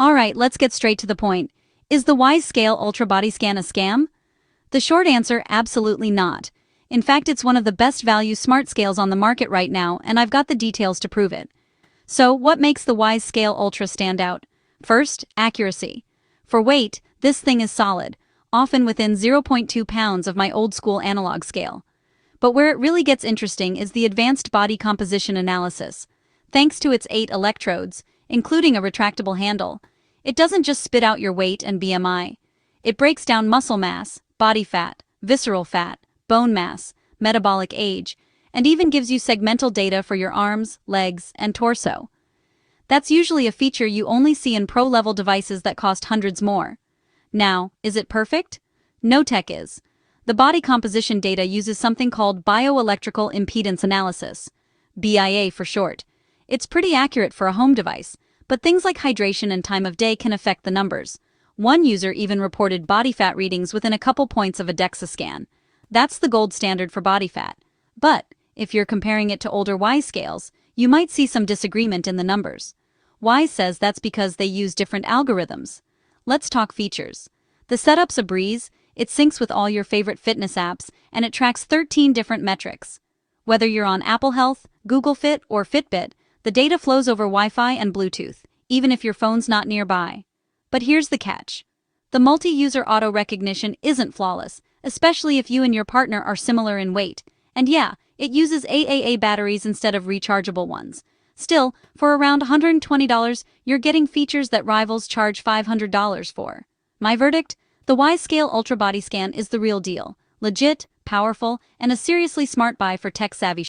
Alright, let's get straight to the point. Is the Wyze Scale Ultra Body Scan a scam? The short answer, absolutely not. In fact, it's one of the best value smart scales on the market right now, and I've got the details to prove it. So, what makes the Wyze Scale Ultra stand out? First, accuracy. For weight, this thing is solid, often within 0.2 pounds of my old-school analog scale. But where it really gets interesting is the advanced body composition analysis. Thanks to its 8 electrodes, including a retractable handle, it doesn't just spit out your weight and BMI. It breaks down muscle mass, body fat, visceral fat, bone mass, metabolic age, and even gives you segmental data for your arms, legs, and torso. That's usually a feature you only see in pro-level devices that cost hundreds more. Now, is it perfect? No tech is. The body composition data uses something called bioelectrical impedance analysis, BIA for short. It's pretty accurate for a home device, but things like hydration and time of day can affect the numbers. One user even reported body fat readings within a couple points of a DEXA scan. That's the gold standard for body fat. But if you're comparing it to older Wyze scales, you might see some disagreement in the numbers. Wyze says that's because they use different algorithms. Let's talk features. The setup's a breeze, it syncs with all your favorite fitness apps, and it tracks 13 different metrics. Whether you're on Apple Health, Google Fit, or Fitbit, the data flows over Wi-Fi and Bluetooth, even if your phone's not nearby. But here's the catch. The multi-user auto recognition isn't flawless, especially if you and your partner are similar in weight. And yeah, it uses AAA batteries instead of rechargeable ones. Still, for around $120, you're getting features that rivals charge $500 for. My verdict? The Wyze Scale Ultra Body Scan is the real deal. Legit, powerful, and a seriously smart buy for tech-savvy